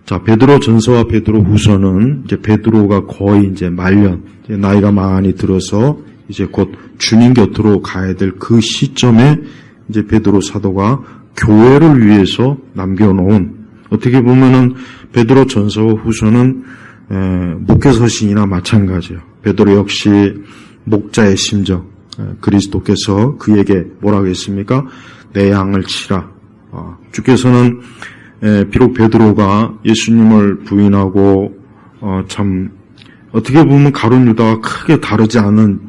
자, 베드로 전서와 베드로 후서는 이제 베드로가 거의 이제 말년, 이제 나이가 많이 들어서 이제 곧 주님 곁으로 가야 될 그 시점에 이제 베드로 사도가 교회를 위해서 남겨놓은, 어떻게 보면은 베드로 전서와 후서는 목회서신이나 마찬가지예요. 베드로 역시 목자의 심정, 그리스도께서 그에게 뭐라고 했습니까? 내 양을 치라. 주께서는 비록 베드로가 예수님을 부인하고 참 어떻게 보면 가룟 유다와 크게 다르지 않은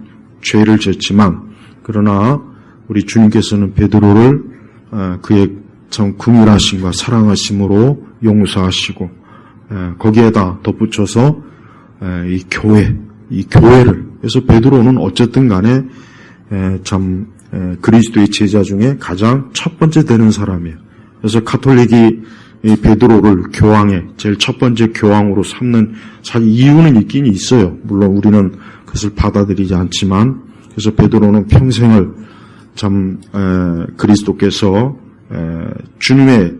죄를 졌지만, 그러나 우리 주님께서는 베드로를 그의 참 긍휼하심과 사랑하심으로 용서하시고, 거기에다 덧붙여서 이 교회를, 그래서 베드로는 어쨌든 간에 참 그리스도의 제자 중에 가장 첫 번째 되는 사람이에요. 그래서 가톨릭이 이 베드로를 교황의 제일 첫 번째 교황으로 삼는 사실 이유는 있긴 있어요. 물론 우리는 그것을 받아들이지 않지만, 그래서 베드로는 평생을 참 그리스도께서 주님의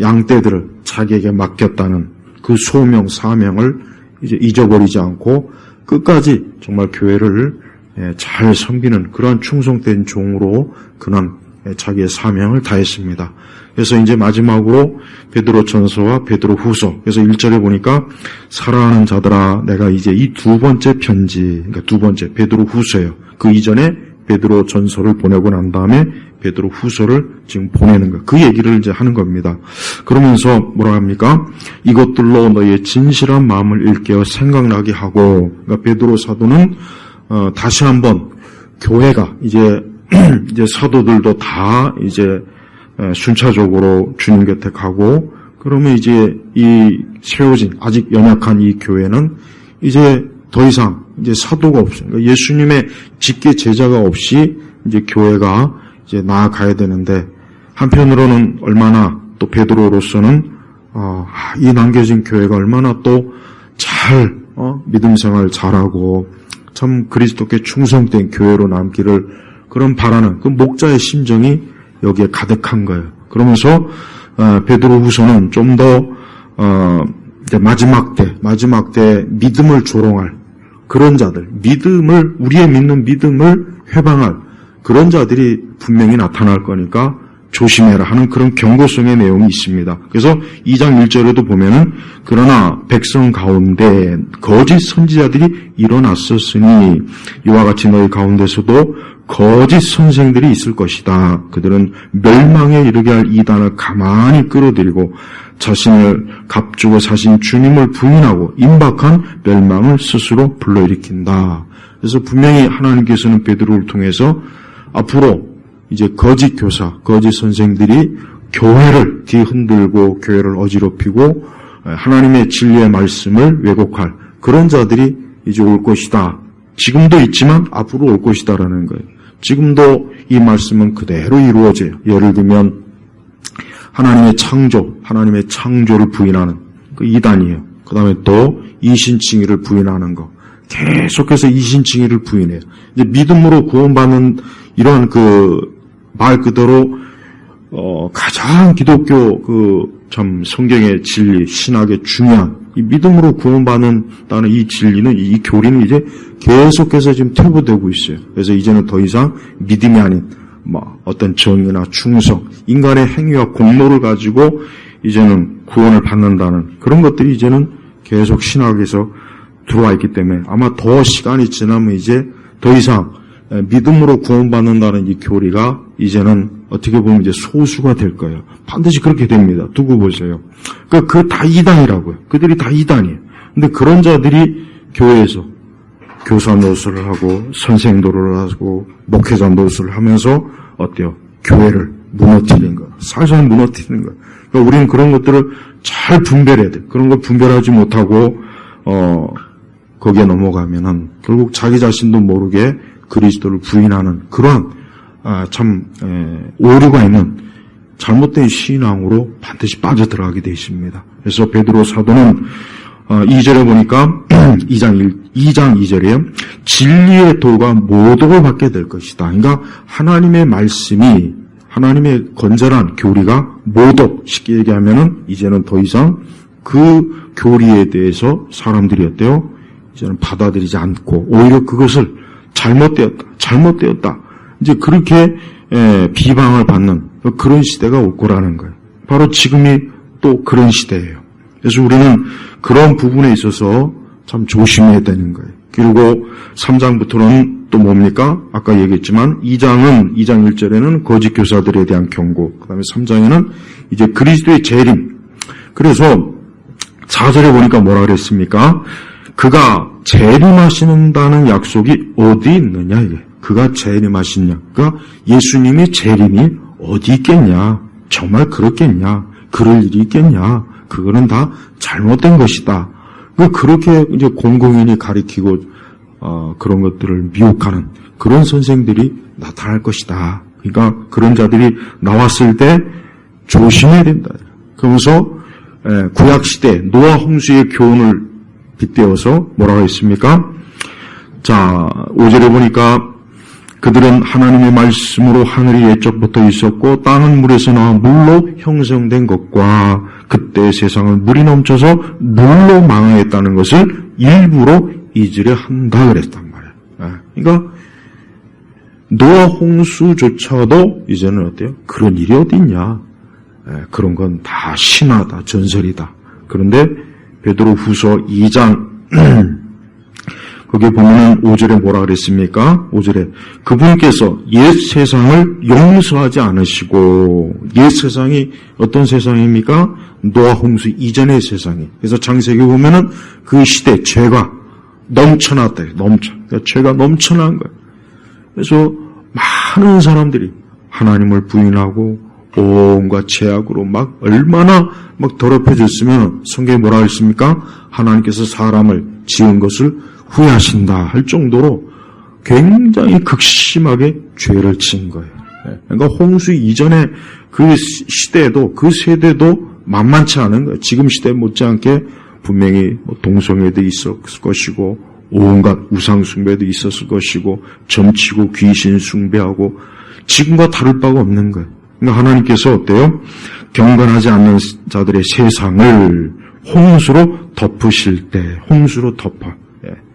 양떼들을 자기에게 맡겼다는 그 소명 사명을 이제 잊어버리지 않고 끝까지 정말 교회를 잘 섬기는 그러한 충성된 종으로 그는 자기의 사명을 다했습니다. 그래서 이제 마지막으로 베드로 전서와 베드로 후서, 그래서 1절에 보니까 사랑하는 자들아, 내가 이제 이 두 번째 편지, 그러니까 두 번째 베드로 후서예요. 그 이전에 베드로 전서를 보내고 난 다음에 베드로 후서를 지금 보내는 거, 그 얘기를 이제 하는 겁니다. 그러면서 뭐라 합니까? 이것들로 너희의 진실한 마음을 일깨워 생각나게 하고, 그러니까 베드로 사도는 다시 한번 교회가 이제 사도들도 다 이제 순차적으로 주님 곁에 가고, 그러면 이제 이 세워진 아직 연약한 이 교회는 이제 더 이상 이제 사도가 없어요. 그러니까 예수님의 직계 제자가 없이 이제 교회가 이제 나아가야 되는데, 한편으로는 얼마나 또 베드로로서는 이 남겨진 교회가 얼마나 또 잘 믿음 생활 잘하고 참 그리스도께 충성된 교회로 남기를 그런 바라는 그 목자의 심정이 여기에 가득한 거예요. 그러면서 베드로 후서는 좀 더 마지막 때 믿음을 조롱할 그런 자들, 우리의 믿는 믿음을 회방할 그런 자들이 분명히 나타날 거니까 조심해라 하는 그런 경고성의 내용이 있습니다. 그래서 2장 1절에도 보면은 그러나 백성 가운데 거짓 선지자들이 일어났었으니 이와 같이 너희 가운데서도 거짓 선생들이 있을 것이다. 그들은 멸망에 이르게 할 이단을 가만히 끌어들이고 자신을 값주고 사신 주님을 부인하고 임박한 멸망을 스스로 불러일으킨다. 그래서 분명히 하나님께서는 베드로를 통해서 앞으로 이제 거짓 교사, 거짓 선생들이 교회를 뒤흔들고 교회를 어지럽히고 하나님의 진리의 말씀을 왜곡할 그런 자들이 이제 올 것이다. 지금도 있지만 앞으로 올 것이다라는 거예요. 지금도 이 말씀은 그대로 이루어져요. 예를 들면 하나님의 창조를 부인하는 그 이단이에요. 그 다음에 또 이신칭의를 부인하는 거. 계속해서 이신칭의를 부인해요. 이제 믿음으로 구원받는 이런 말 그대로 가장 기독교 참 성경의 진리, 신학의 중요한 이 믿음으로 구원받는다는 이 진리는, 이 교리는 이제 계속해서 지금 퇴보되고 있어요. 그래서 이제는 더 이상 믿음이 아닌 어떤 정의나 충성, 인간의 행위와 공로를 가지고 이제는 구원을 받는다는 그런 것들이 이제는 계속 신학에서 들어와 있기 때문에 아마 더 시간이 지나면 이제 더 이상 믿음으로 구원받는다는 이 교리가 이제는 어떻게 보면 이제 소수가 될 거예요. 반드시 그렇게 됩니다. 두고 보세요. 그거 다 이단이라고요. 그들이 다 이단이에요. 근데 그런 자들이 교회에서 교사 노릇을 하고 선생 노릇을 하고 목회자 노릇을 하면서 어때요? 교회를 무너뜨리는 거, 살살 무너뜨리는 거. 그러니까 우리는 그런 것들을 잘 분별해야 돼. 그런 걸 분별하지 못하고 거기에 넘어가면은 결국 자기 자신도 모르게 그리스도를 부인하는 그러한 참 오류가 있는 잘못된 신앙으로 반드시 빠져들어가게 되어 있습니다. 그래서 베드로 사도는 2절에 보니까 2장 2절에 진리의 도가 모독을 받게 될 것이다. 그러니까 하나님의 말씀이, 하나님의 건전한 교리가 모독, 쉽게 얘기하면은 이제는 더 이상 그 교리에 대해서 사람들이 어때요? 이제는 받아들이지 않고 오히려 그것을 잘못되었다. 이제 그렇게 비방을 받는 그런 시대가 올 거라는 거예요. 바로 지금이 또 그런 시대예요. 그래서 우리는 그런 부분에 있어서 참 조심해야 되는 거예요. 그리고 3장부터는 또 뭡니까? 아까 얘기했지만 2장 1절에는 거짓 교사들에 대한 경고, 그 다음에 3장에는 이제 그리스도의 재림. 그래서 4절에 보니까 뭐라 그랬습니까? 그가 재림하신다는 약속이 어디 있느냐, 이게. 그가 재림하시냐. 그러니까 예수님이 재림이 어디 있겠냐. 정말 그렇겠냐. 그럴 일이 있겠냐. 그거는 다 잘못된 것이다. 그렇게 이제 공공연히 가리키고, 그런 것들을 미혹하는 그런 선생들이 나타날 것이다. 그러니까 그런 자들이 나왔을 때 조심해야 된다. 그러면서, 구약시대 노아 홍수의 교훈을 빗대어서 뭐라고 했습니까? 자, 5절에 보니까 그들은 하나님의 말씀으로 하늘이 옛적부터 있었고 땅은 물에서 나와 물로 형성된 것과 그때 세상은 물이 넘쳐서 물로 망하였다는 것을 일부러 잊으려 한다 그랬단 말이에요. 그러니까 노아 홍수조차도 이제는 어때요? 그런 일이 어디 있냐? 그런 건 다 신화다, 전설이다. 그런데 베드로후서 2장 거기에 보면은 5절에 뭐라 그랬습니까? 5절에 그분께서 옛 세상을 용서하지 않으시고, 옛 세상이 어떤 세상입니까? 노아 홍수 이전의 세상이. 그래서 창세기 보면은 그 시대 죄가 넘쳐났다. 그러니까 죄가 넘쳐난 거예요. 그래서 많은 사람들이 하나님을 부인하고 온갖 죄악으로 막 얼마나 막 더럽혀졌으면 성경에 뭐라 했습니까? 하나님께서 사람을 지은 것을 후회하신다 할 정도로 굉장히 극심하게 죄를 지은 거예요. 그러니까 홍수 이전에 그 시대도, 그 세대도 만만치 않은 거예요. 지금 시대 못지않게 분명히 동성애도 있었을 것이고, 온갖 우상 숭배도 있었을 것이고, 점치고 귀신 숭배하고, 지금과 다를 바가 없는 거예요. 그러니까 하나님께서 어때요? 경건하지 않는 자들의 세상을 홍수로 덮으실 때, 홍수로 덮어.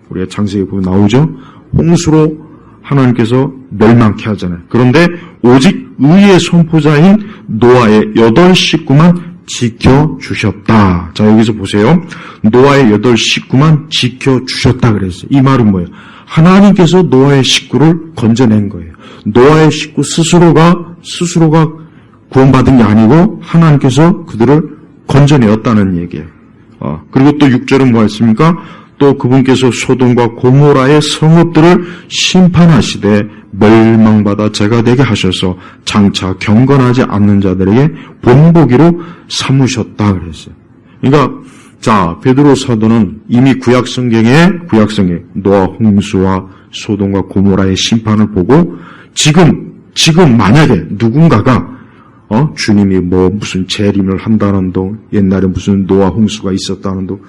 우리가 창세기 보면 나오죠? 홍수로 하나님께서 멸망케 하잖아요. 그런데 오직 의의 선포자인 노아의 8 식구만 지켜주셨다. 자, 여기서 보세요. 노아의 8 식구만 지켜주셨다 그랬어요. 이 말은 뭐예요? 하나님께서 노아의 식구를 건져낸 거예요. 노아의 식구 스스로가 구원받은 게 아니고 하나님께서 그들을 건져내었다는 얘기예요. 그리고 또 6절은 뭐 했습니까? 또 그분께서 소돔과 고모라의 성읍들을 심판하시되 멸망받아 죄가 되게 하셔서 장차 경건하지 않는 자들에게 본보기로 삼으셨다 그랬어요. 그러니까 자, 베드로 사도는 이미 구약 성경에 노아 홍수와 소돔과 고모라의 심판을 보고 지금 만약에 누군가가 주님이 무슨 재림을 한다는 동, 옛날에 무슨 노아 홍수가 있었다는 동,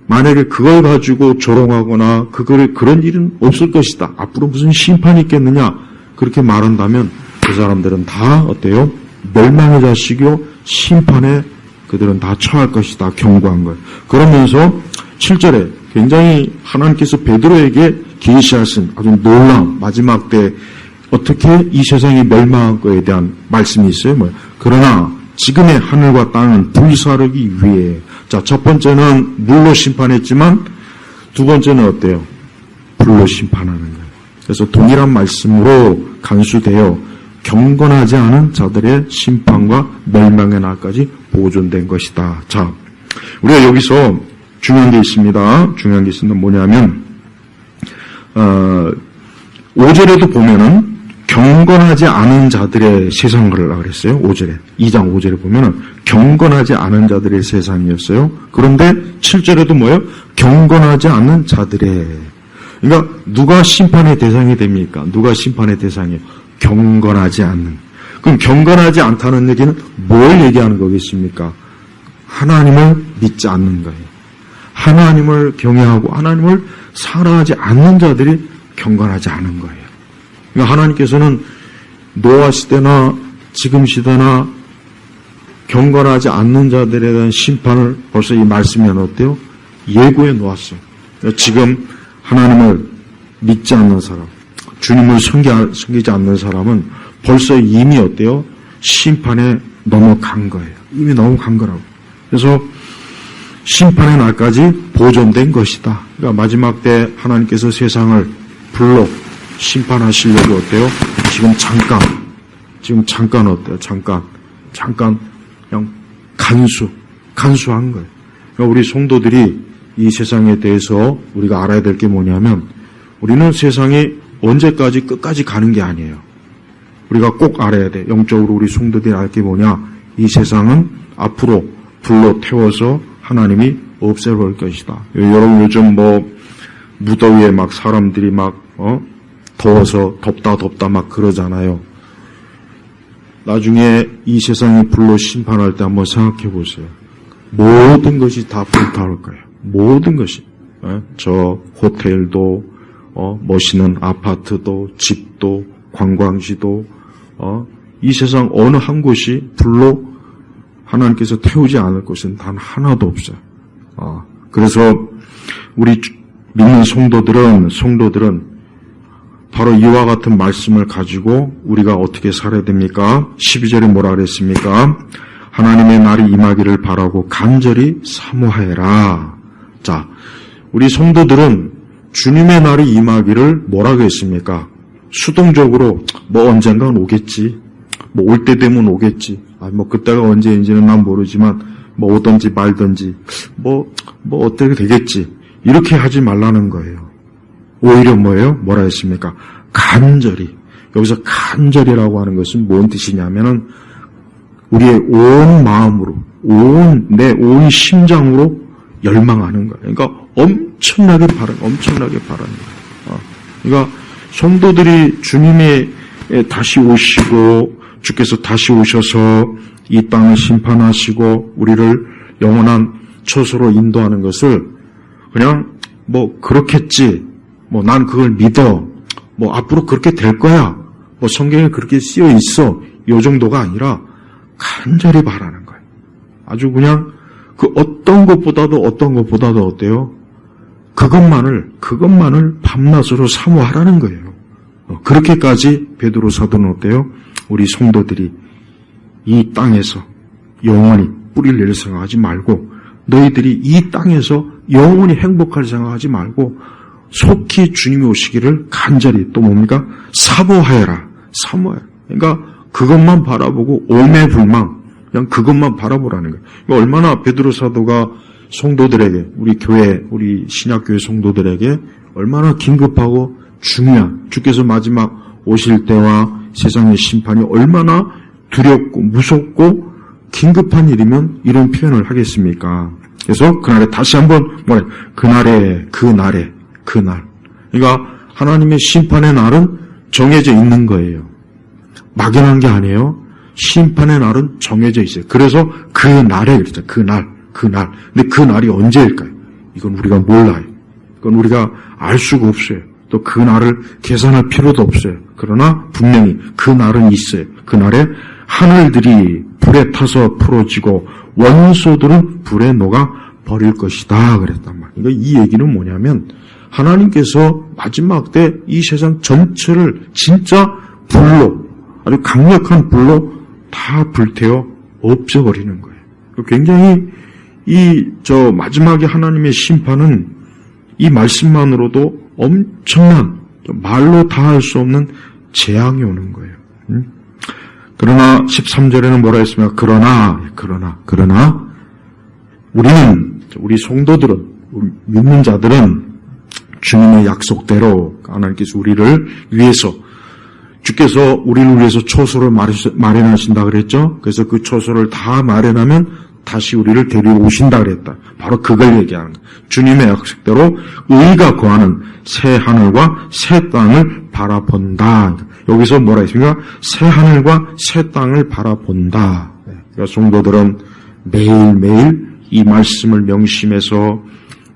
만약에 그걸 가지고 조롱하거나 그런 일은 없을 것이다. 앞으로 무슨 심판이 있겠느냐? 그렇게 말한다면 그 사람들은 다 어때요? 멸망의 자식이요. 심판에 그들은 다 처할 것이다. 경고한 거예요. 그러면서 7절에 굉장히 하나님께서 베드로에게 계시하신 아주 놀라운 마지막 때 어떻게 이 세상이 멸망할 거에 대한 말씀이 있어요. 그러나 지금의 하늘과 땅은 불사르기 위해, 자, 첫 번째는 물로 심판했지만 두 번째는 어때요? 불로 심판하는 거예요. 그래서 동일한 말씀으로 간수되어 경건하지 않은 자들의 심판과 멸망의 날까지 보존된 것이다. 자, 우리가 여기서 중요한 게 있습니다. 중요한 게 있습니다. 뭐냐면 5절에도 보면은 경건하지 않은 자들의 세상을 하려고 그랬어요. 5절에. 2장 5절에 보면은 경건하지 않은 자들의 세상이었어요. 그런데 7절에도 뭐예요? 경건하지 않은 자들의. 그러니까 누가 심판의 대상이 됩니까? 누가 심판의 대상이에요? 경건하지 않는. 그럼 경건하지 않다는 얘기는 뭘 얘기하는 거겠습니까? 하나님을 믿지 않는 거예요. 하나님을 경외하고 하나님을 사랑하지 않는 자들이 경건하지 않은 거예요. 그러니까 하나님께서는 노아 시대나 지금 시대나 경건하지 않는 자들에 대한 심판을 벌써 이 말씀이 어때요? 예고해 놓았어요. 지금 하나님을 믿지 않는 사람, 주님을 섬기지 않는 사람은 벌써 이미 어때요? 심판에 넘어간 거예요. 이미 넘어간 거라고. 그래서 심판의 날까지 보존된 것이다. 그러니까 마지막 때 하나님께서 세상을 불러 심판하시려고 어때요? 지금 잠깐 어때요? 잠깐 그냥 간수한 거예요. 그러니까 우리 성도들이 이 세상에 대해서 우리가 알아야 될 게 뭐냐면 우리는 세상이 언제까지 끝까지 가는 게 아니에요. 우리가 꼭 알아야 돼. 영적으로 우리 성도들이 알 게 뭐냐? 이 세상은 앞으로 불로 태워서 하나님이 없애버릴 것이다. 여러분 요즘 무더위에 막 사람들이 더워서 덥다 막 그러잖아요. 나중에 이 세상이 불로 심판할 때 한번 생각해 보세요. 모든 것이 다 불타올 거예요. 모든 것이. 저 호텔도, 멋있는 아파트도, 집도, 관광지도, 이 세상 어느 한 곳이 불로 하나님께서 태우지 않을 것은 단 하나도 없어요. 그래서 우리 믿는 성도들은 바로 이와 같은 말씀을 가지고 우리가 어떻게 살아야 됩니까? 12절에 뭐라 그랬습니까? 하나님의 날이 임하기를 바라고 간절히 사모하여라. 자, 우리 성도들은 주님의 날이 임하기를 뭐라고 했습니까? 수동적으로 언젠간 오겠지. 올 때 되면 오겠지. 그때가 언제인지는 난 모르지만 오든지 말든지 어떻게 되겠지. 이렇게 하지 말라는 거예요. 오히려 뭐라 했습니까? 간절히. 여기서 간절이라고 하는 것은 뭔 뜻이냐면은 우리의 온 마음으로, 온 심장으로 열망하는 거예요. 그러니까 엄청나게 바라는 거예요. 그러니까 성도들이 주님이 다시 오시고 주께서 다시 오셔서 이 땅을 심판하시고 우리를 영원한 처소로 인도하는 것을 그냥 그렇겠지. 난 그걸 믿어. 앞으로 그렇게 될 거야. 성경에 그렇게 쓰여 있어. 요 정도가 아니라 간절히 바라는 거예요. 아주 그냥 그 어떤 것보다도 어때요? 그것만을 밤낮으로 사모하라는 거예요. 그렇게까지 베드로 사도는 어때요? 우리 성도들이 이 땅에서 영원히 뿌리를 내릴 생각하지 말고 너희들이 이 땅에서 영원히 행복할 생각하지 말고 속히 주님이 오시기를 간절히 또 뭡니까? 사모하여라. 그러니까 그것만 바라보고 오매불망 그냥 그것만 바라보라는 거예요. 얼마나 베드로 사도가 성도들에게 우리 교회 우리 신약교회 성도들에게 얼마나 긴급하고 중요한 주께서 마지막 오실 때와 세상의 심판이 얼마나 두렵고 무섭고 긴급한 일이면 이런 표현을 하겠습니까? 그래서 그날에 다시 한번 그날. 그러니까 하나님의 심판의 날은 정해져 있는 거예요. 막연한 게 아니에요. 심판의 날은 정해져 있어요. 그래서 그 날에 그랬죠. 그날. 근데 그 날이 언제일까요? 이건 우리가 몰라요. 이건 우리가 알 수가 없어요. 또 그 날을 계산할 필요도 없어요. 그러나 분명히 그 날은 있어요. 그 날에 하늘들이 불에 타서 풀어지고 원소들은 불에 녹아 버릴 것이다 그랬단 말이에요. 그러니까 이 얘기는 뭐냐면 하나님께서 마지막 때 이 세상 전체를 진짜 불로 아주 강력한 불로 다 불태워 없애버리는 거예요. 굉장히 마지막에 하나님의 심판은 이 말씀만으로도 엄청난 말로 다 할 수 없는 재앙이 오는 거예요. 그러나 13절에는 뭐라 했습니까? 그러나 우리 성도들은 믿는 자들은 주님의 약속대로 하나님께서 우리를 위해서 주께서 우리를 위해서 처소를 마련하신다 그랬죠. 그래서 그 처소를 다 마련하면 다시 우리를 데리러 오신다 그랬다. 바로 그걸 얘기하는 거예요. 주님의 약속대로 의가 거하는 새 하늘과 새 땅을 바라본다. 여기서 뭐라 했습니까? 새 하늘과 새 땅을 바라본다. 그러니까 성도들은 매일매일 이 말씀을 명심해서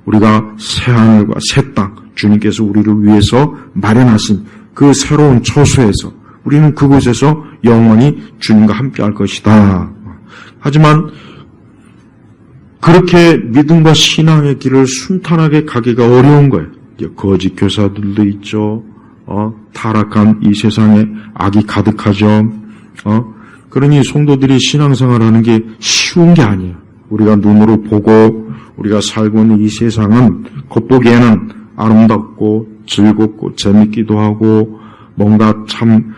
우리가 새 하늘과 새 땅, 주님께서 우리를 위해서 마련하신 그 새로운 처소에서 우리는 그곳에서 영원히 주님과 함께할 것이다. 하지만 그렇게 믿음과 신앙의 길을 순탄하게 가기가 어려운 거예요. 거짓 교사들도 있죠. 타락한 이 세상에 악이 가득하죠. 그러니 성도들이 신앙생활하는 게 쉬운 게 아니에요. 우리가 눈으로 보고 우리가 살고 있는 이 세상은 겉보기에는 아름답고 즐겁고 재밌기도 하고 뭔가 참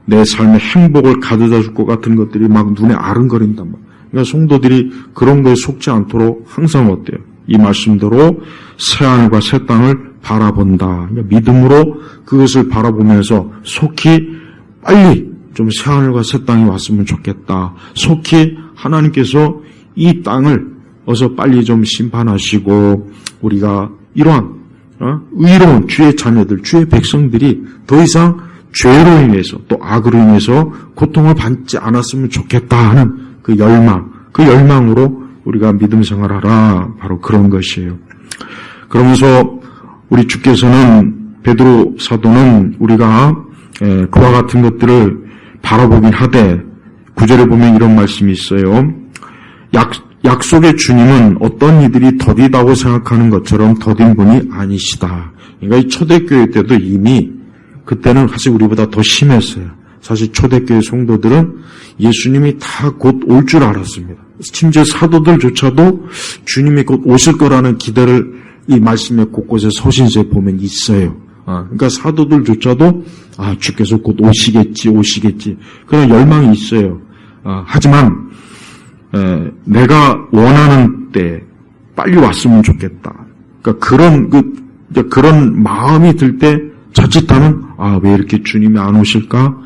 내 삶에 행복을 가져다 줄 것 같은 것들이 막 눈에 아른거린단 말이에요. 그러니까 성도들이 그런 거에 속지 않도록 항상 어때요? 이 말씀대로 새하늘과 새 땅을 바라본다. 그러니까 믿음으로 그것을 바라보면서 속히 빨리 좀 새하늘과 새 땅이 왔으면 좋겠다. 속히 하나님께서 이 땅을 어서 빨리 좀 심판하시고 우리가 이러한 의로운 주의 자녀들, 주의 백성들이 더 이상 죄로 인해서 또 악으로 인해서 고통을 받지 않았으면 좋겠다 하는 그 열망으로 우리가 믿음 생활하라. 바로 그런 것이에요. 그러면서 우리 주께서는 베드로 사도는 우리가 그와 같은 것들을 바라보긴 하되 9절에 보면 이런 말씀이 있어요. 약속의 주님은 어떤 이들이 더디다고 생각하는 것처럼 더딘 분이 아니시다. 그러니까 이 초대교회 때도 이미 그때는 사실 우리보다 더 심했어요. 사실 초대교회 성도들은 예수님이 다 곧 올 줄 알았습니다. 심지어 사도들조차도 주님이 곧 오실 거라는 기대를 이 말씀의 곳곳에 서신서에 보면 있어요. 그러니까 사도들조차도 주께서 곧 오시겠지. 그런 열망이 있어요. 하지만 내가 원하는 때 빨리 왔으면 좋겠다. 그러니까 그런 마음이 들 때 자칫하면 왜 이렇게 주님이 안 오실까?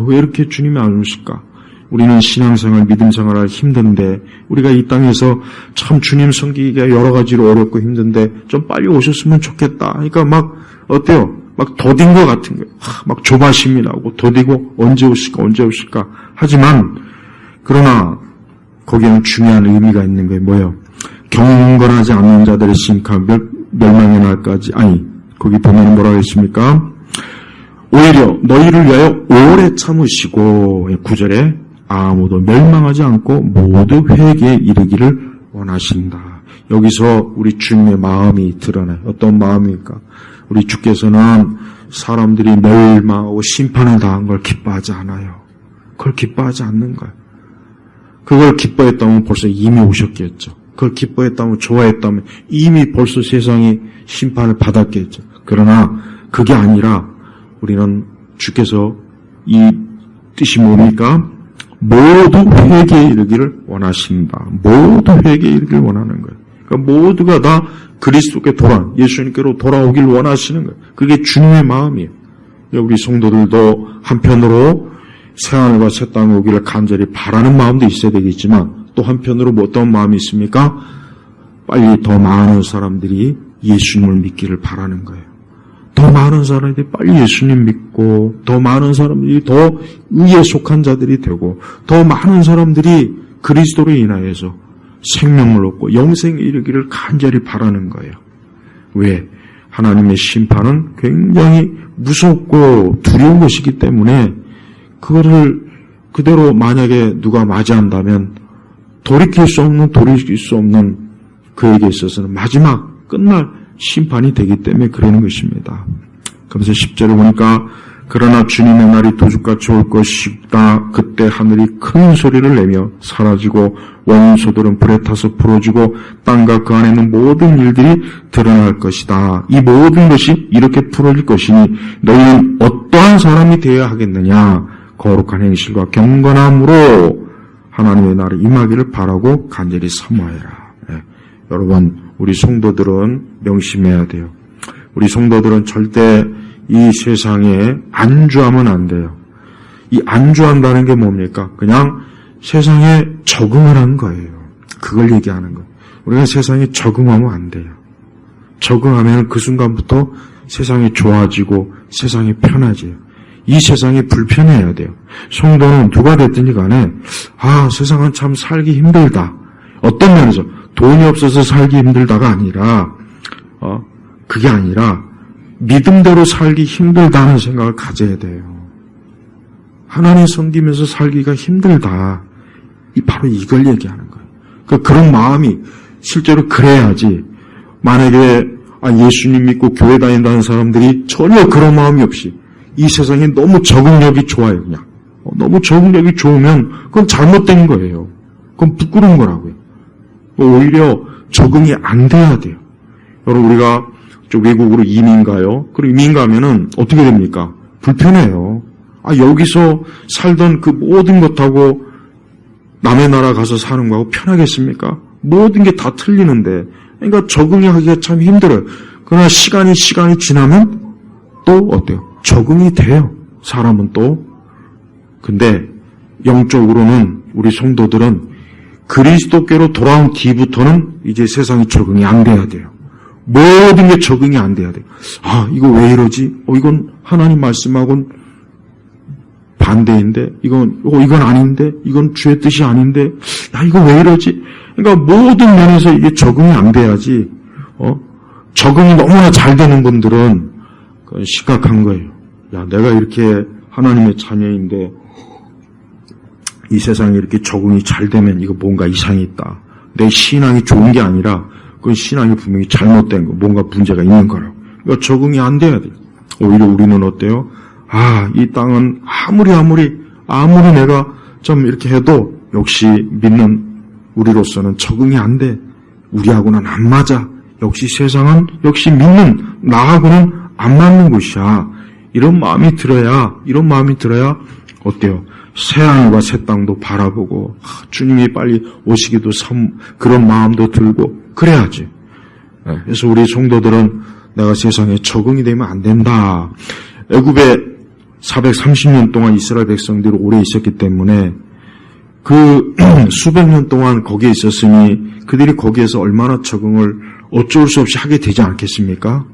왜 이렇게 주님이 안 오실까? 우리는 신앙생활, 믿음생활을 힘든데 우리가 이 땅에서 참 주님 섬기기가 여러 가지로 어렵고 힘든데 좀 빨리 오셨으면 좋겠다. 그러니까 막 어때요? 막 더딘 것 같은 거예요. 막 조바심이 나고 더디고 언제 오실까? 하지만 그러나 거기에는 중요한 의미가 있는 거예요. 뭐예요? 경건하지 않는 자들의 심판 멸망의 날까지 거기 보면 뭐라고 했습니까? 오히려 너희를 위하여 오래 참으시고 9절에 아무도 멸망하지 않고 모두 회개에 이르기를 원하신다. 여기서 우리 주님의 마음이 드러나요. 어떤 마음입니까? 우리 주께서는 사람들이 멸망하고 심판을 당한 걸 기뻐하지 않아요. 그걸 기뻐하지 않는 거예요. 그걸 기뻐했다면 벌써 이미 오셨겠죠. 그걸 기뻐했다면 좋아했다면 이미 벌써 세상이 심판을 받았겠죠. 그러나 그게 아니라 우리는 주께서 이 뜻이 뭡니까? 모두 회개에 이르기를 원하신다. 모두 회개에 이르기를 원하는 거예요. 그러니까 모두가 다 그리스도께 예수님께로 돌아오길 원하시는 거예요. 그게 주님의 마음이에요. 우리 성도들도 한편으로 새하늘과 새 땅에 오기를 간절히 바라는 마음도 있어야 되겠지만 또 한편으로 어떤 마음이 있습니까? 빨리 더 많은 사람들이 예수님을 믿기를 바라는 거예요. 더 많은 사람들이 빨리 예수님 믿고 더 많은 사람들이 더 의에 속한 자들이 되고 더 많은 사람들이 그리스도로 인하여서 생명을 얻고 영생에 이르기를 간절히 바라는 거예요. 왜? 하나님의 심판은 굉장히 무섭고 두려운 것이기 때문에 그거를 그대로 만약에 누가 맞이한다면 돌이킬 수 없는 그에게 있어서는 마지막 끝날 심판이 되기 때문에 그러는 것입니다. 그래서 10절에 보니까 그러나 주님의 날이 도둑같이 올 것이다. 그때 하늘이 큰 소리를 내며 사라지고 원소들은 불에 타서 부러지고 땅과 그 안에 있는 모든 일들이 드러날 것이다. 이 모든 것이 이렇게 풀어질 것이니 너희는 어떠한 사람이 되어야 하겠느냐. 거룩한 행실과 경건함으로 하나님의 날이 임하기를 바라고 간절히 사모하여라. 여러분, 우리 성도들은 명심해야 돼요. 우리 성도들은 절대 이 세상에 안주하면 안 돼요. 이 안주한다는 게 뭡니까? 그냥 세상에 적응을 하는 거예요. 그걸 얘기하는 거예요. 우리가 세상에 적응하면 안 돼요. 적응하면 그 순간부터 세상이 좋아지고 세상이 편해져요. 이 세상이 불편해야 돼요. 성도는 누가 됐든지 간에 세상은 참 살기 힘들다. 어떤 면에서 돈이 없어서 살기 힘들다가 아니라 그게 아니라 믿음대로 살기 힘들다는 생각을 가져야 돼요. 하나님 섬기면서 살기가 힘들다. 바로 이걸 얘기하는 거예요. 그런 마음이 실제로 그래야지. 만약에 예수님 믿고 교회 다닌다는 사람들이 전혀 그런 마음이 없이 이 세상에 너무 적응력이 좋아요. 그냥 너무 적응력이 좋으면 그건 잘못된 거예요. 그건 부끄러운 거라고요. 오히려 적응이 안 돼야 돼요. 여러분, 우리가 외국으로 이민 가요. 그리고 이민 가면은 어떻게 됩니까? 불편해요. 여기서 살던 그 모든 것하고 남의 나라 가서 사는 거하고 편하겠습니까? 모든 게 다 틀리는데, 그러니까 적응이 하기가 참 힘들어요. 그러나 시간이 지나면 또 어때요? 적응이 돼요. 사람은 또. 근데 영적으로는 우리 성도들은 그리스도께로 돌아온 뒤부터는 이제 세상이 적응이 안 돼야 돼요. 모든 게 적응이 안 돼야 돼요. 이거 왜 이러지? 이건 하나님 말씀하고는 반대인데, 이건 아닌데, 이건 주의 뜻이 아닌데, 이거 왜 이러지? 그러니까 모든 면에서 이게 적응이 안 돼야지, 적응이 너무나 잘 되는 분들은 그건 심각한 거예요. 내가 이렇게 하나님의 자녀인데, 이 세상에 이렇게 적응이 잘 되면 이거 뭔가 이상이 있다. 내 신앙이 좋은 게 아니라, 그 신앙이 분명히 잘못된 거, 뭔가 문제가 있는 거라고. 그러니까 적응이 안 돼야 돼요. 오히려 우리는 어때요? 이 땅은 아무리 내가 좀 이렇게 해도 역시 믿는 우리로서는 적응이 안 돼. 우리하고는 안 맞아. 역시 세상은 역시 믿는 나하고는 안 맞는 곳이야. 이런 마음이 들어야 어때요? 새하늘과 새 땅도 바라보고 주님이 빨리 오시기도 그런 마음도 들고 그래야지. 그래서 우리 성도들은 내가 세상에 적응이 되면 안 된다. 애굽에 430년 동안 이스라엘 백성들이 오래 있었기 때문에 그 수백 년 동안 거기에 있었으니 그들이 거기에서 얼마나 적응을 어쩔 수 없이 하게 되지 않겠습니까?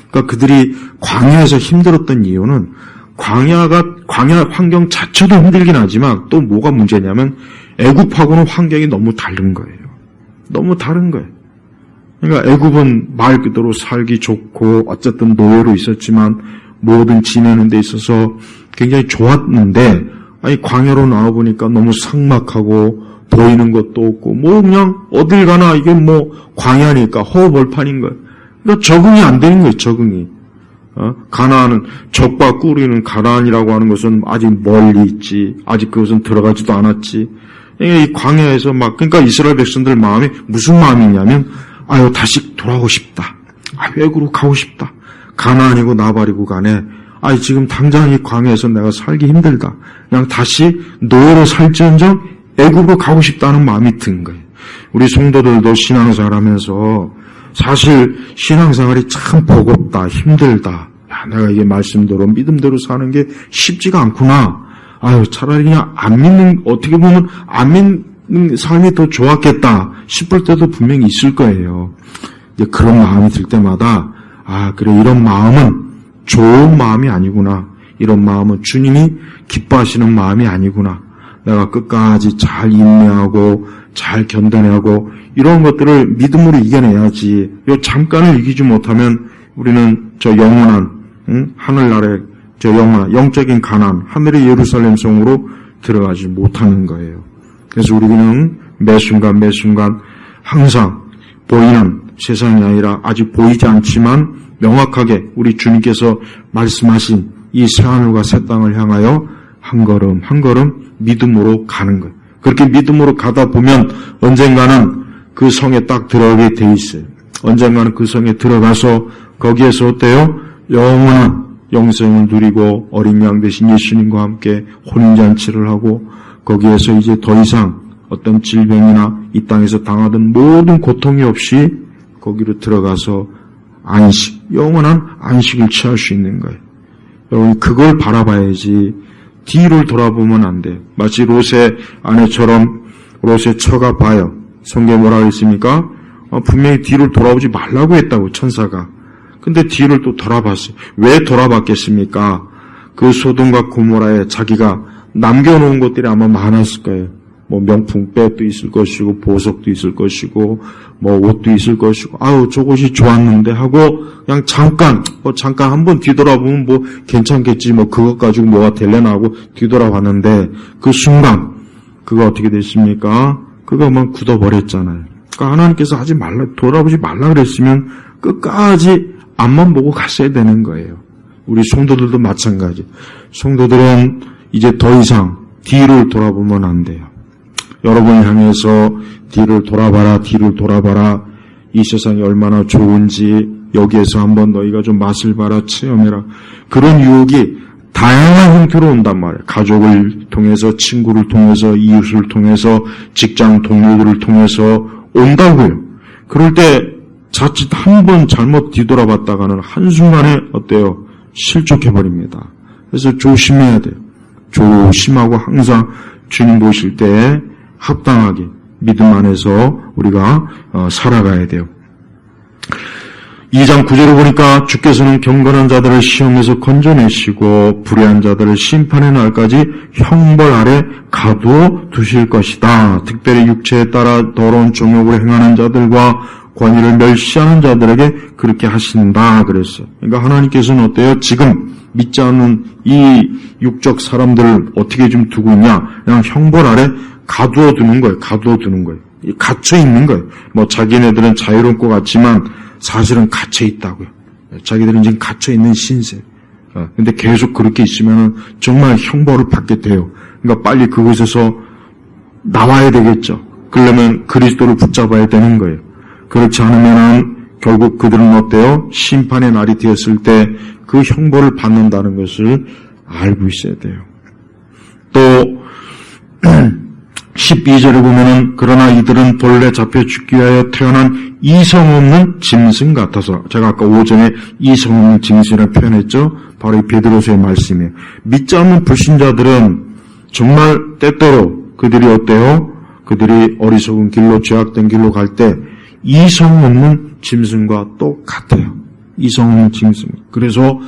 그러니까 그들이 광야에서 힘들었던 이유는 광야 환경 자체도 힘들긴 하지만 또 뭐가 문제냐면 애굽하고는 환경이 너무 다른 거예요. 너무 다른 거예요. 그러니까 애굽은 말 그대로 살기 좋고 어쨌든 노예로 있었지만 모든 지내는 데 있어서 굉장히 좋았는데 광야로 나와보니까 너무 삭막하고 보이는 것도 없고 그냥 어딜 가나 이게 광야니까 허허벌판인 거예요. 그러니까 적응이 안 되는 거예요. 적응이. 가나안은 적과 꿀이는 가나안이라고 하는 것은 아직 멀리 있지. 아직 그것은 들어가지도 않았지. 그러니까 이 광야에서 그러니까 이스라엘 백성들 마음이 무슨 마음이냐면 다시 돌아오고 싶다. 외국으로 가고 싶다. 가나안이고 나발이고 간에 지금 당장 이 광야에서 내가 살기 힘들다. 그냥 다시 노예로 살지언정 애굽으로 가고 싶다는 마음이 든 거예요. 우리 성도들도 신앙생활 하면서 사실 신앙생활이 참 버겁다, 힘들다. 내가 이게 말씀대로 믿음대로 사는 게 쉽지가 않구나. 차라리 그냥 어떻게 보면 안 믿는 삶이 더 좋았겠다 싶을 때도 분명히 있을 거예요. 이제 그런 마음이 들 때마다 그래, 이런 마음은 좋은 마음이 아니구나. 이런 마음은 주님이 기뻐하시는 마음이 아니구나. 내가 끝까지 잘 인내하고 잘 견뎌내고 이런 것들을 믿음으로 이겨내야지. 잠깐을 이기지 못하면 우리는 저 영원한 하늘나라의 저 영원한 영적인 가나안, 하늘의 예루살렘 성으로 들어가지 못하는 거예요. 그래서 우리는 매 순간 항상 보이는 세상이 아니라 아직 보이지 않지만 명확하게 우리 주님께서 말씀하신 이 새하늘과 새 땅을 향하여 한 걸음 한 걸음 믿음으로 가는 거예요. 그렇게 믿음으로 가다 보면 언젠가는 그 성에 딱 들어가게 돼 있어요. 언젠가는 그 성에 들어가서 거기에서 어때요? 영원한 영생을 누리고 어린 양 되신 예수님과 함께 혼인잔치를 하고 거기에서 이제 더 이상 어떤 질병이나 이 땅에서 당하던 모든 고통이 없이 거기로 들어가서 영원한 안식을 취할 수 있는 거예요. 여러분, 그걸 바라봐야지 뒤를 돌아보면 안 돼요. 마치 롯의 아내처럼 롯의 처가 봐요. 성경에 뭐라고 했습니까? 분명히 뒤를 돌아보지 말라고 했다고, 천사가. 근데 뒤를 또 돌아봤어요. 왜 돌아봤겠습니까? 그 소돔과 고모라에 자기가 남겨놓은 것들이 아마 많았을 거예요. 명품백도 있을 것이고, 보석도 있을 것이고, 옷도 있을 것이고, 저곳이 좋았는데 하고, 그냥 잠깐 한번 뒤돌아보면 괜찮겠지, 그것 가지고 뭐가 되려나 하고 뒤돌아봤는데, 그 순간, 그가 어떻게 됐습니까? 그가 막 굳어버렸잖아요. 그러니까 하나님께서 하지 말라, 돌아보지 말라 그랬으면 끝까지 앞만 보고 갔어야 되는 거예요. 우리 성도들도 마찬가지. 성도들은 이제 더 이상 뒤를 돌아보면 안 돼요. 여러분을 향해서 뒤를 돌아봐라. 이 세상이 얼마나 좋은지 여기에서 한번 너희가 좀 맛을 봐라, 체험해라. 그런 유혹이 다양한 형태로 온단 말이에요. 가족을 통해서, 친구를 통해서, 이웃을 통해서, 직장 동료들을 통해서 온다고요. 그럴 때 자칫 한번 잘못 뒤돌아봤다가는 한순간에 어때요? 실족해버립니다. 그래서 조심해야 돼요. 조심하고 항상 주님 보실 때 합당하게 믿음 안에서 우리가 살아가야 돼요. 2장 9절을 보니까 주께서는 경건한 자들을 시험에서 건져내시고 불의한 자들을 심판의 날까지 형벌 아래 가두어 두실 것이다. 특별히 육체에 따라 더러운 정욕을 행하는 자들과 권위를 멸시하는 자들에게 그렇게 하신다 그랬어요. 그러니까 하나님께서는 어때요? 지금 믿지 않는 이 육적 사람들을 어떻게 좀 두고 있냐? 그냥 형벌 아래 가두어 두는 거예요. 갇혀 있는 거예요. 뭐 자기네들은 자유로울 것 같지만 사실은 갇혀 있다고요. 자기들은 지금 갇혀 있는 신세. 근데 계속 그렇게 있으면 정말 형벌을 받게 돼요. 그러니까 빨리 그곳에서 나와야 되겠죠. 그러려면 그리스도를 붙잡아야 되는 거예요. 그렇지 않으면 결국 그들은 어때요? 심판의 날이 되었을 때 그 형벌을 받는다는 것을 알고 있어야 돼요. 또 12절에 보면은 그러나 이들은 본래 잡혀 죽기 위하여 태어난 이성 없는 짐승 같아서, 제가 아까 오전에 이성 없는 짐승이라고 표현했죠. 바로 이 베드로서의 말씀이에요. 믿지 않는 불신자들은 정말 때때로 그들이 어때요? 그들이 어리석은 길로, 죄악된 길로 갈 때 이성 없는 짐승과 똑같아요. 이성 없는 짐승. 그래서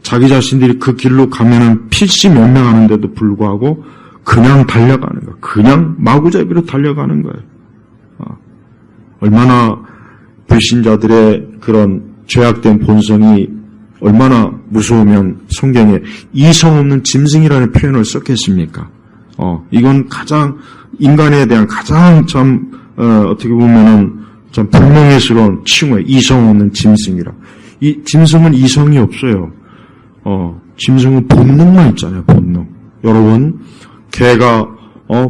자기 자신들이 그 길로 가면은 필시 면명하는데도 불구하고 그냥 달려가는 거예요. 그냥 마구잡이로 달려가는 거예요. 얼마나 불신자들의 그런 죄악된 본성이 얼마나 무서우면 성경에 이성 없는 짐승이라는 표현을 썼겠습니까? 이건 가장 인간에 대한 가장 참 어떻게 보면은 참 불명예스러운 칭호예요. 이성 없는 짐승이라. 이 짐승은 이성이 없어요. 짐승은 본능만 있잖아요. 본능. 여러분, 개가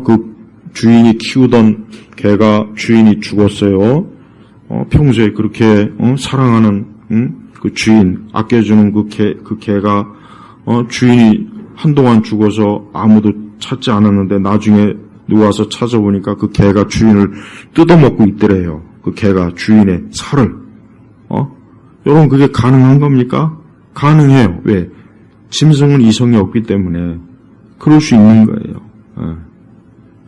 그 주인이 키우던 개가 주인이 죽었어요. 평소에 그렇게 사랑하는 그 주인 아껴주는 그 개가 주인이 한동안 죽어서 아무도 찾지 않았는데 나중에 누가 와서 찾아보니까 그 개가 주인을 뜯어먹고 있더래요. 그 개가 주인의 살을. 여러분, 그게 가능한 겁니까? 가능해요. 왜? 짐승은 이성이 없기 때문에 그럴 수 있는 거예요.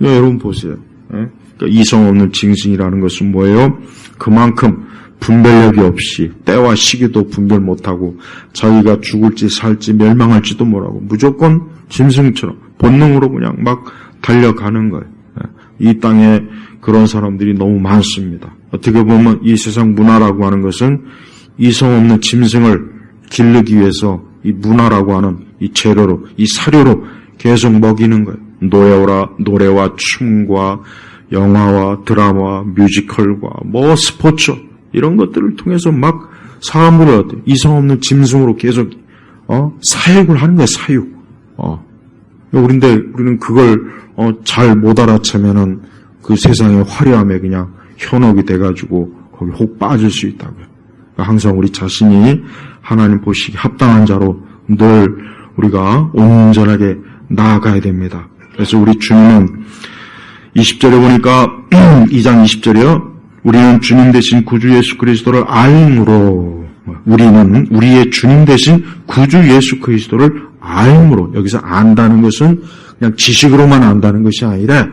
여러분 보세요. 그러니까 이성 없는 짐승이라는 것은 뭐예요? 그만큼 분별력이 없이 때와 시기도 분별 못하고 자기가 죽을지 살지 멸망할지도 모르고 무조건 짐승처럼 본능으로 그냥 막 달려가는 거예요. 이 땅에 그런 사람들이 너무 많습니다. 어떻게 보면 이 세상 문화라고 하는 것은 이성 없는 짐승을 기르기 위해서 이 문화라고 하는 이 재료로, 이 사료로 계속 먹이는 거예요. 노래와 춤과 영화와 드라마와 뮤지컬과 뭐 스포츠 이런 것들을 통해서 막 사람들을 이성 없는 짐승으로 계속 사육을 하는 거예요. 사육. 우리는 그걸 잘 못 알아채면은 그 세상의 화려함에 그냥 현혹이 돼가지고 거기 혹 빠질 수 있다고요. 항상 우리 자신이 하나님 보시기 합당한 자로 늘 우리가 온전하게 나아가야 됩니다. 그래서 우리 주님은 20절에 보니까 2장 20절이요. 우리는 주님 대신 구주 예수 그리스도를 알므로, 우리는 우리의 주님 대신 구주 예수 그리스도를 알므로, 여기서 안다는 것은 그냥 지식으로만 안다는 것이 아니라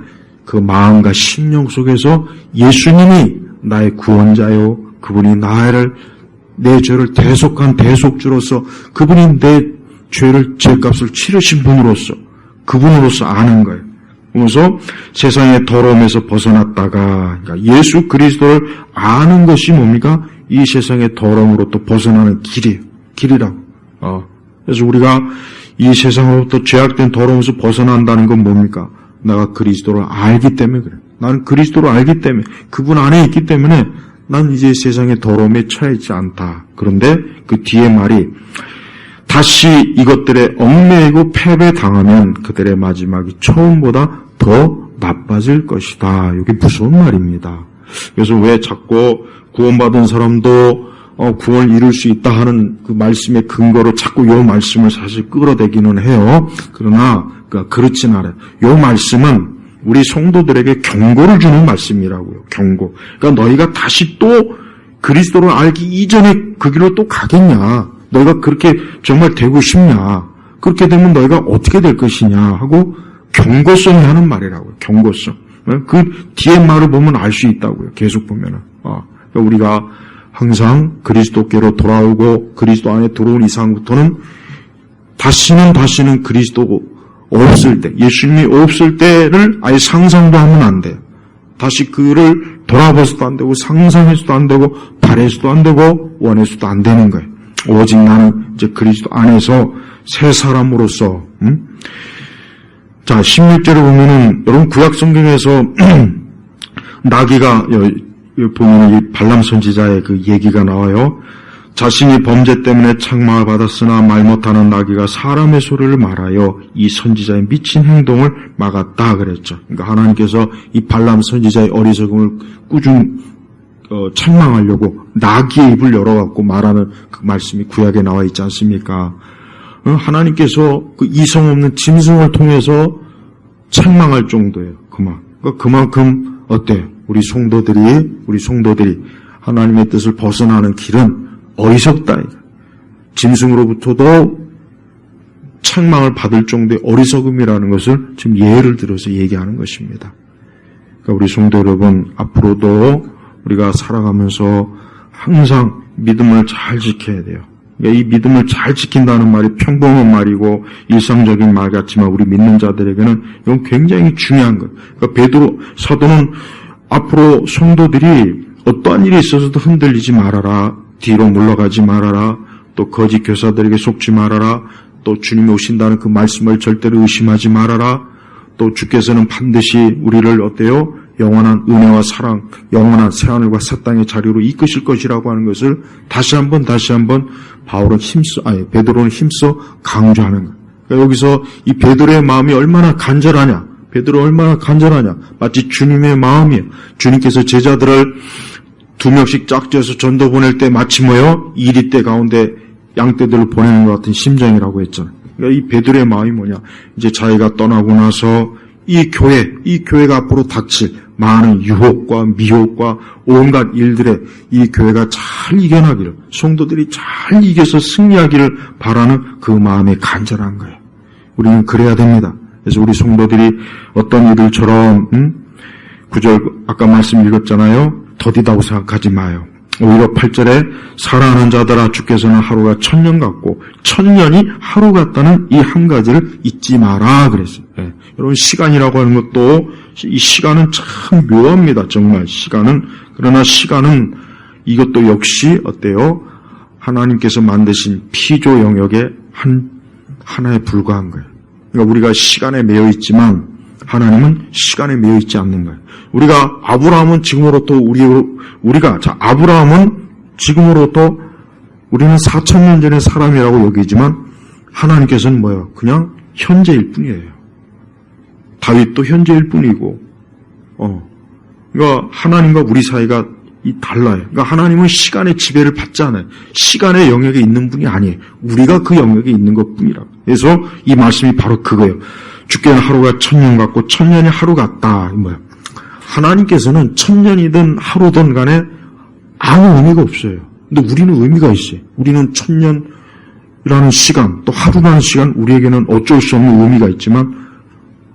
그 마음과 심령 속에서 예수님이 나의 구원자요, 그분이 내 죄를 대속한 대속주로서, 그분이 내 죄값을 치르신 분으로서, 그분으로서 아는 거예요. 그래서 세상의 더러움에서 벗어났다가, 그러니까 예수 그리스도를 아는 것이 뭡니까? 이 세상의 더러움으로부터 벗어나는 길이라고. 그래서 우리가 이 세상으로부터 죄악된 더러움에서 벗어난다는 건 뭡니까? 내가 그리스도를 알기 때문에 그래. 나는 그리스도를 알기 때문에, 그분 안에 있기 때문에 난 이제 세상의 더러움에 처해있지 않다. 그런데 그 뒤에 말이 다시 이것들에 얽매이고 패배당하면 그들의 마지막이 처음보다 더 나빠질 것이다. 이게 무서운 말입니다. 그래서 왜 자꾸 구원받은 사람도 구원을 이룰 수 있다 하는 그 말씀의 근거로 자꾸 이 말씀을 사실 끌어대기는 해요. 그러나 그렇진 않아요. 이 말씀은 우리 성도들에게 경고를 주는 말씀이라고요. 경고. 그러니까 너희가 다시 또 그리스도를 알기 이전에 그 길로 또 가겠냐. 너희가 그렇게 정말 되고 싶냐. 그렇게 되면 너희가 어떻게 될 것이냐 하고 경고성이 하는 말이라고요. 경고성. 그 뒤에 말을 보면 알 수 있다고요. 계속 보면은. 그러니까 우리가 항상 그리스도께로 돌아오고 그리스도 안에 들어온 이상부터는 다시는 그리스도 없을 때, 예수님이 없을 때를 아예 상상도 하면 안 돼요. 다시 그를 돌아봐서도 안 되고 상상해서도 안 되고 바라서도 안 되고 원해서도 안 되는 거예요. 오직 나는 이제 그리스도 안에서 새 사람으로서 자 16절에 보면은 여러분 구약 성경에서 나귀가 보면 이 발람 선지자의 그 얘기가 나와요. 자신이 범죄 때문에 책망을 받았으나 말 못하는 나귀가 사람의 소리를 말하여 이 선지자의 미친 행동을 막았다 그랬죠. 그러니까 하나님께서 이 발람 선지자의 어리석음을 책망하려고 나귀의 입을 열어갖고 말하는 그 말씀이 구약에 나와 있지 않습니까? 하나님께서 그 이성 없는 짐승을 통해서 책망할 정도예요. 그만큼 어때요? 우리 성도들이 하나님의 뜻을 벗어나는 길은 어리석다. 짐승으로부터도 책망을 받을 정도의 어리석음이라는 것을 지금 예를 들어서 얘기하는 것입니다. 그러니까 우리 성도 여러분, 앞으로도 우리가 살아가면서 항상 믿음을 잘 지켜야 돼요. 이 믿음을 잘 지킨다는 말이 평범한 말이고 일상적인 말 같지만 우리 믿는 자들에게는 이건 굉장히 중요한 거예요. 그러니까 베드로 사도는 앞으로 성도들이 어떠한 일이 있어서도 흔들리지 말아라. 뒤로 물러가지 말아라. 또 거짓 교사들에게 속지 말아라. 또 주님이 오신다는 그 말씀을 절대로 의심하지 말아라. 또 주께서는 반드시 우리를 어때요? 영원한 은혜와 사랑, 영원한 새하늘과 새 땅의 자리로 이끄실 것이라고 하는 것을 다시 한번 베드로는 힘써 강조하는 거예요. 그러니까 여기서 이 베드로의 마음이 얼마나 간절하냐. 마치 주님의 마음이에요. 주님께서 제자들을 2명씩 짝지어서 전도 보낼 때 마치 이리떼 가운데 양떼들을 보내는 것 같은 심정이라고 했잖아요. 그러니까 이 베드로의 마음이 뭐냐. 이제 자기가 떠나고 나서 이 교회가 앞으로 닥칠 많은 유혹과 미혹과 온갖 일들에 이 교회가 잘 이겨나기를, 성도들이 잘 이겨서 승리하기를 바라는 그 마음이 간절한 거예요. 우리는 그래야 됩니다. 그래서 우리 성도들이 어떤 이들처럼 9절 아까 말씀 읽었잖아요. 더디다고 생각하지 마요. 오히려 8절에 사랑하는 자들아 주께서는 하루가 1000년 같고 1000년이 하루 같다는 이 한 가지를 잊지 마라 그랬어요. 여러분 시간이라고 하는 것도 이 시간은 참 묘합니다. 정말 그러나 시간은 이것도 역시 어때요? 하나님께서 만드신 피조 영역의 하나에 불과한 거예요. 그러니까 우리가 시간에 매여 있지만 하나님은 시간에 매여 있지 않는 거예요. 아브라함은 지금으로부터 우리는 4000년 전의 사람이라고 여기지만 하나님께서는 뭐예요? 그냥 현재일 뿐이에요. 다윗도 현재일 뿐이고, 그러니까 하나님과 우리 사이가 달라요. 그러니까 하나님은 시간의 지배를 받지 않아요. 시간의 영역에 있는 분이 아니에요. 우리가 그 영역에 있는 것 뿐이라고. 그래서 이 말씀이 바로 그거예요. 주께는 하루가 1000년 같고 1000년이 하루 같다. 하나님께서는 1000년이든 하루든 간에 아무 의미가 없어요. 근데 우리는 의미가 있어요. 우리는 1000년이라는 시간, 또 하루라는 시간, 우리에게는 어쩔 수 없는 의미가 있지만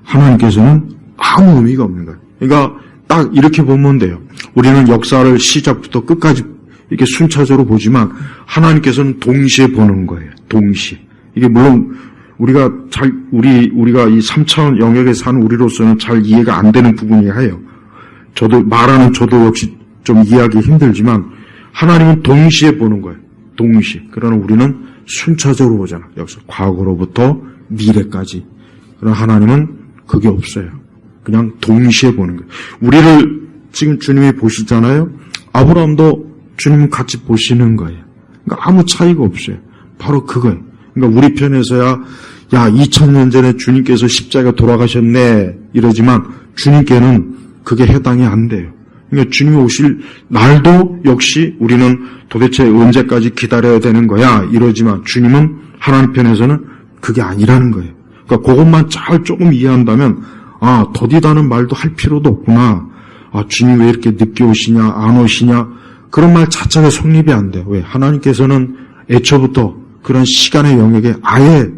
하나님께서는 아무 의미가 없는 거예요. 그러니까 딱 이렇게 보면 돼요. 우리는 역사를 시작부터 끝까지 이렇게 순차적으로 보지만 하나님께서는 동시에 보는 거예요. 동시에. 이게 물론 우리가 이 3차원 영역에 사는 우리로서는 잘 이해가 안 되는 부분이야 해요. 저도 역시 좀 이해하기 힘들지만 하나님은 동시에 보는 거예요. 동시에. 그러나 우리는 순차적으로 보잖아. 역사 과거로부터 미래까지. 그러나 하나님은 그게 없어요. 그냥 동시에 보는 거예요. 우리를 지금 주님이 보시잖아요. 아브라함도 주님 같이 보시는 거예요. 그러니까 아무 차이가 없어요. 바로 그거예요. 그러니까 우리 편에서야 2000년 전에 주님께서 십자가 돌아가셨네 이러지만 주님께는 그게 해당이 안 돼요. 그러니까 주님이 오실 날도 역시 우리는 도대체 언제까지 기다려야 되는 거야 이러지만 주님은 하나님 편에서는 그게 아니라는 거예요. 그러니까 그것만 잘 조금 이해한다면 더디다는 말도 할 필요도 없구나. 주님 왜 이렇게 늦게 오시냐 안 오시냐 그런 말 자체가 성립이 안 돼요. 왜? 하나님께서는 애초부터 그런 시간의 영역에 아예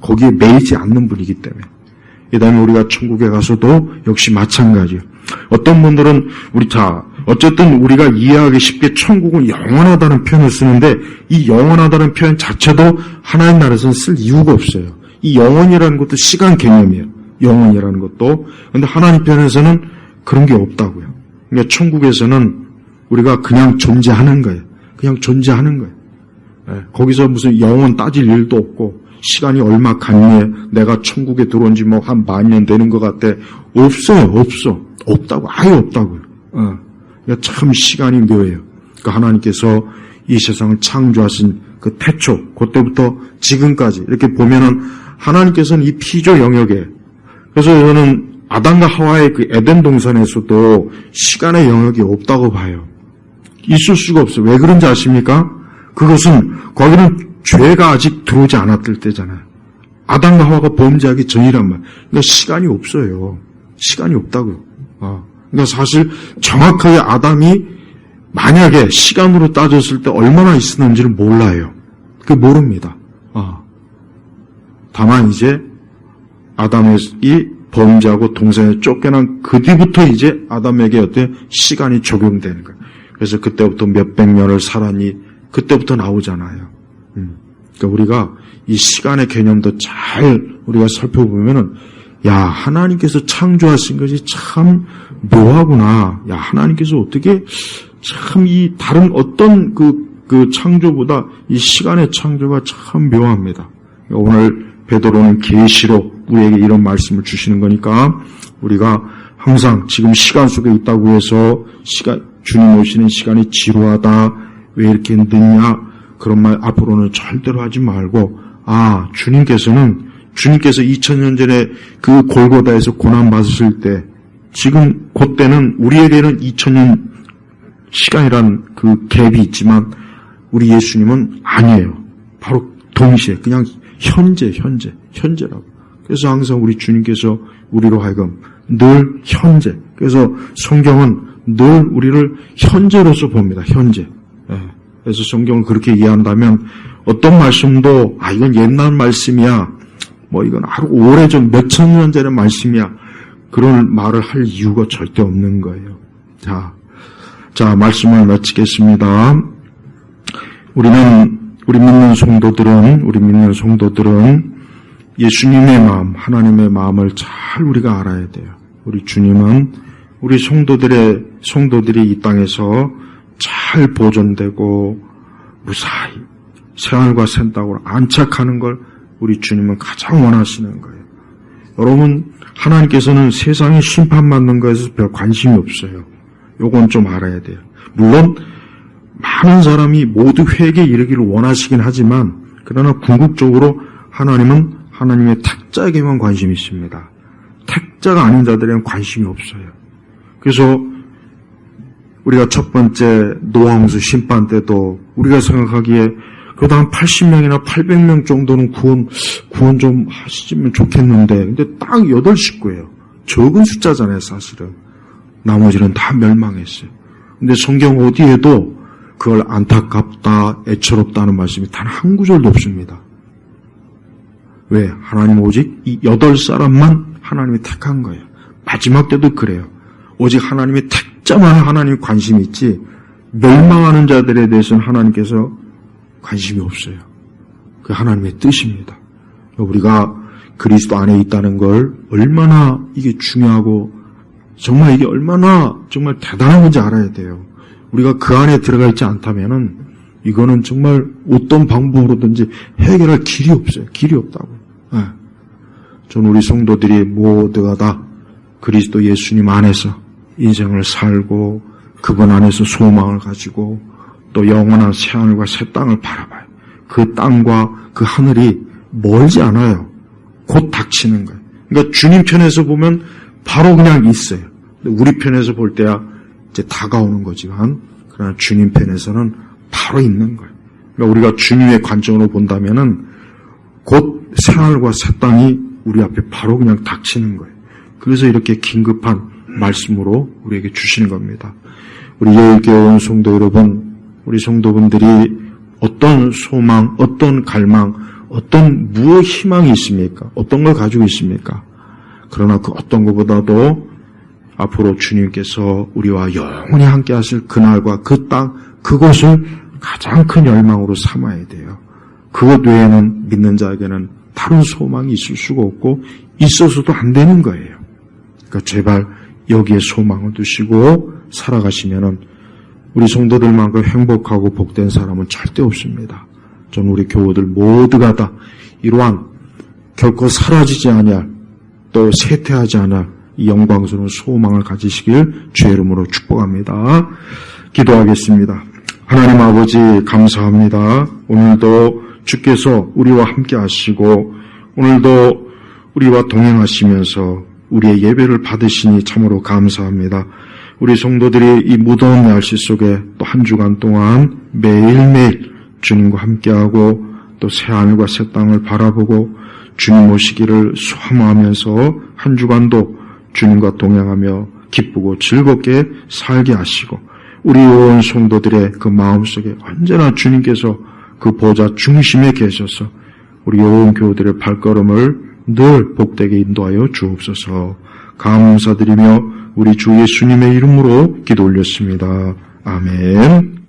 거기에 매이지 않는 분이기 때문에. 그 다음에 우리가 천국에 가서도 역시 마찬가지예요. 어떤 분들은 어쨌든 우리가 이해하기 쉽게 천국은 영원하다는 표현을 쓰는데 이 영원하다는 표현 자체도 하나님 나라에서는 쓸 이유가 없어요. 이 영원이라는 것도 시간 개념이에요. 영원이라는 것도. 그런데 하나님 편에서는 그런 게 없다고요. 그러니까 천국에서는 우리가 그냥 존재하는 거예요. 그냥 존재하는 거예요. 거기서 무슨 영원 따질 일도 없고 시간이 얼마 갔니? 내가 천국에 들어온 지 한 10,000년 되는 것 같아. 없어요. 없다고. 아예 없다고요. 그러니까 참 시간이 묘해요. 그러니까 하나님께서 이 세상을 창조하신 그 태초, 그때부터 지금까지 이렇게 보면은 하나님께서는 이 피조 영역에 그래서 저는 아담과 하와의 그 에덴 동산에서도 시간의 영역이 없다고 봐요. 있을 수가 없어요. 왜 그런지 아십니까? 그것은 거기는 죄가 아직 들어오지 않았을 때잖아요. 아담과 하와가 범죄하기 전이란 말. 그러니까 시간이 없어요. 시간이 없다고요. 그러니까 사실 정확하게 아담이 만약에 시간으로 따졌을 때 얼마나 있었는지를 몰라요. 그게 모릅니다. 다만 이제 아담이 범죄하고 동산에 쫓겨난 그 뒤부터 이제 아담에게 어떤 시간이 적용되는 거예요. 그래서 그때부터 몇백 년을 살았니 그때부터 나오잖아요. 그러니까 우리가 이 시간의 개념도 잘 우리가 살펴보면은 하나님께서 창조하신 것이 참 묘하구나. 하나님께서 어떻게 참 이 다른 어떤 그 창조보다 이 시간의 창조가 참 묘합니다. 오늘 베드로는 계시로 우리에게 이런 말씀을 주시는 거니까 우리가 항상 지금 시간 속에 있다고 해서 주님 오시는 시간이 지루하다. 왜 이렇게 늦냐? 그런 말 앞으로는 절대로 하지 말고 주님께서 2000년 전에 그 골고다에서 고난 받으실 때 지금 그때는 우리에게는 2000년 시간이란 그 갭이 있지만 우리 예수님은 아니에요. 바로 동시에 그냥 현재라고. 그래서 항상 우리 주님께서 우리로 하여금 늘 현재. 그래서 성경은 늘 우리를 현재로서 봅니다. 현재. 그래서 성경을 그렇게 이해한다면 어떤 말씀도 이건 옛날 말씀이야. 이건 아주 오래전 몇천 년 전의 말씀이야. 그런 말을 할 이유가 절대 없는 거예요. 자, 말씀을 마치겠습니다. 우리 믿는 성도들은 예수님의 마음, 하나님의 마음을 잘 우리가 알아야 돼요. 우리 주님은 우리 성도들이 이 땅에서 잘 보존되고 무사히 새하늘과 새 땅으로 안착하는 걸 우리 주님은 가장 원하시는 거예요. 여러분, 하나님께서는 세상에 심판받는 것에서 별 관심이 없어요. 요건 좀 알아야 돼요. 물론 많은 사람이 모두 회개에 이르기를 원하시긴 하지만 그러나 궁극적으로 하나님은 하나님의 택자에게만 관심이 있습니다. 택자가 아닌 자들에게는 관심이 없어요. 그래서 우리가 첫 번째 노아홍수 심판 때도 우리가 생각하기에 그래도 한 80명이나 800명 정도는 구원 좀 하시면 좋겠는데 근데 딱 8식구예요. 적은 숫자잖아요, 사실은. 나머지는 다 멸망했어요. 근데 성경 어디에도 그걸 안타깝다, 애처롭다는 말씀이 단 한 구절도 없습니다. 왜? 하나님 오직 이 8사람만 하나님이 택한 거예요. 마지막 때도 그래요. 오직 하나님의 택자만 하나님이 관심이 있지 멸망하는 자들에 대해서는 하나님께서 관심이 없어요. 그 하나님의 뜻입니다. 우리가 그리스도 안에 있다는 걸 얼마나 이게 중요하고 정말 이게 얼마나 정말 대단한 건지 알아야 돼요. 우리가 그 안에 들어가 있지 않다면은 이거는 정말 어떤 방법으로든지 해결할 길이 없어요. 길이 없다고. 저는 우리 성도들이 모두가 다 그리스도 예수님 안에서 인생을 살고 그분 안에서 소망을 가지고 또 영원한 새하늘과 새 땅을 바라봐요. 그 땅과 그 하늘이 멀지 않아요. 곧 닥치는 거예요. 그러니까 주님 편에서 보면 바로 그냥 있어요. 우리 편에서 볼 때야 이제 다가오는 거지만 그러나 주님 편에서는 바로 있는 거예요. 그러니까 우리가 주님의 관점으로 본다면은 곧 새하늘과 새 땅이 우리 앞에 바로 그냥 닥치는 거예요. 그래서 이렇게 긴급한 말씀으로 우리에게 주시는 겁니다. 우리 예일교회 온 성도 여러분, 우리 성도분들이 어떤 소망, 어떤 갈망, 어떤 무엇 희망이 있습니까? 어떤 걸 가지고 있습니까? 그러나 그 어떤 것보다도 앞으로 주님께서 우리와 영원히 함께 하실 그날과 그 땅, 그곳을 가장 큰 열망으로 삼아야 돼요. 그것 외에는 믿는 자에게는 다른 소망이 있을 수가 없고 있어서도 안 되는 거예요. 그러니까 제발 여기에 소망을 두시고 살아가시면은 우리 성도들만큼 행복하고 복된 사람은 절대 없습니다. 저는 우리 교우들 모두가 다 이러한 결코 사라지지 아니할 또 쇠퇴하지 않을 이 영광스러운 소망을 가지시길 주의 이름으로 축복합니다. 기도하겠습니다. 하나님 아버지 감사합니다. 오늘도 주께서 우리와 함께 하시고 오늘도 우리와 동행하시면서 우리의 예배를 받으시니 참으로 감사합니다. 우리 성도들이 이 무더운 날씨 속에 또 한 주간 동안 매일매일 주님과 함께하고 또 새하늘과 새 땅을 바라보고 주님 오시기를 소망하면서 한 주간도 주님과 동행하며 기쁘고 즐겁게 살게 하시고 우리 온 성도들의 그 마음속에 언제나 주님께서 그 보좌 중심에 계셔서 우리 온 교우들의 발걸음을 늘 복되게 인도하여 주옵소서. 감사드리며 우리 주 예수님의 이름으로 기도 올렸습니다. 아멘.